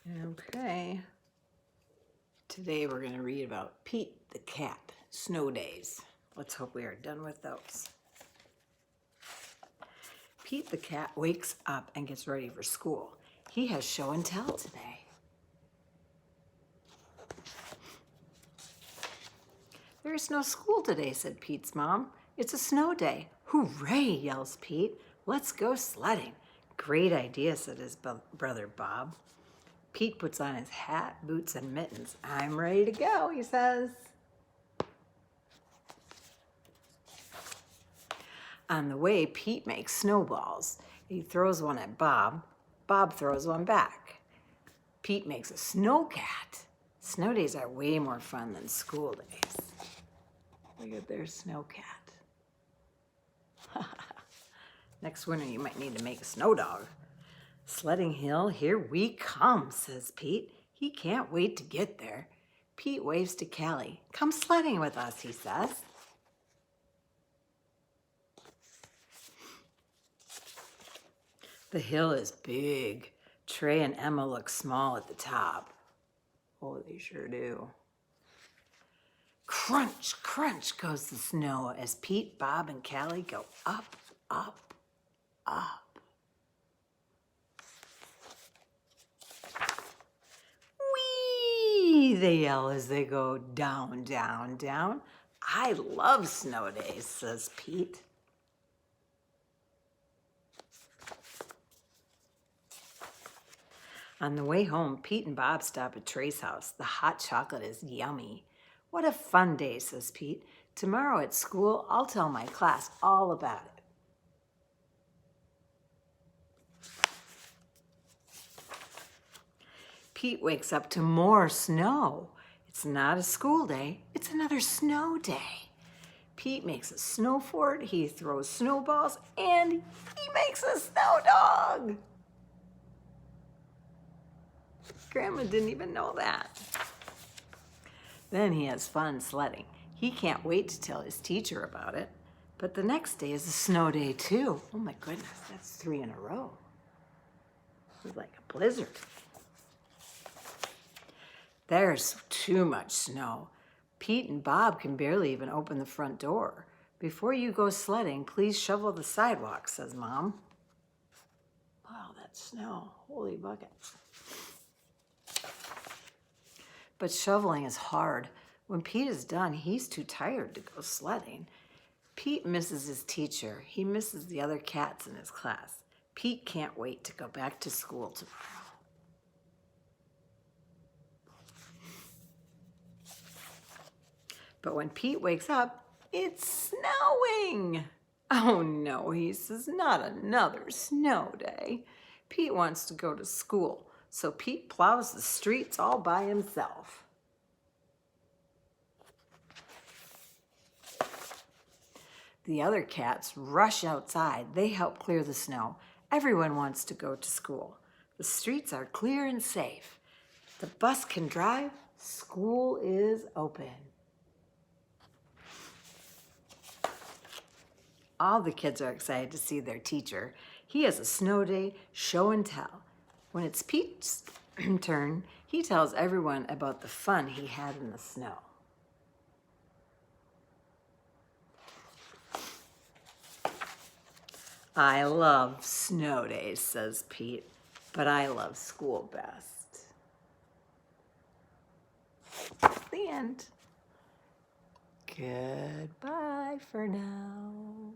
Okay. Today we're going to read about Pete the cat, snow days. Let's hope we are done with those. Pete the cat wakes up and gets ready for school. He has show and tell today. There is no school today, said Pete's mom. It's a snow day. Hooray, yells Pete. Let's go sledding. Great idea, said his brother Bob. Pete puts on his hat, boots, and mittens. I'm ready to go, he says. On the way, Pete makes snowballs. He throws one at Bob. Bob throws one back. Pete makes a snow cat. Snow days are way more fun than school days. Look at their snow cat. Next winter, you might need to make a snow dog. Sledding hill, here we come, says Pete. He can't wait to get there. Pete waves to Callie. Come sledding with us, he says. The hill is big. Trey and Emma look small at the top. Oh, they sure do. Crunch, crunch goes the snow as Pete, Bob, and Callie go up, up, up. Whee! They yell as they go down, down, down. I love snow days, says Pete. On the way home, Pete and Bob stop at Trey's house. The hot chocolate is yummy. What a fun day, says Pete. Tomorrow at school, I'll tell my class all about it. Pete wakes up to more snow. It's not a school day, it's another snow day. Pete makes a snow fort, he throws snowballs, and he makes a snow dog. Grandma didn't even know that. Then he has fun sledding. He can't wait to tell his teacher about it. But the next day is a snow day too. Oh my goodness, that's 3 in a row. It's like a blizzard. There's too much snow. Pete and Bob can barely even open the front door. Before you go sledding, please shovel the sidewalk, says Mom. Wow, that's snow. Holy buckets. But shoveling is hard. When Pete is done, he's too tired to go sledding. Pete misses his teacher. He misses the other cats in his class. Pete can't wait to go back to school tomorrow. But when Pete wakes up, it's snowing. Oh no, he says, not another snow day. Pete wants to go to school, so Pete plows the streets all by himself. The other cats rush outside. They help clear the snow. Everyone wants to go to school. The streets are clear and safe. The bus can drive. School is open. All the kids are excited to see their teacher. He has a snow day show and tell. When it's Pete's turn, he tells everyone about the fun he had in the snow. I love snow days, says Pete, but I love school best. The end. Goodbye for now.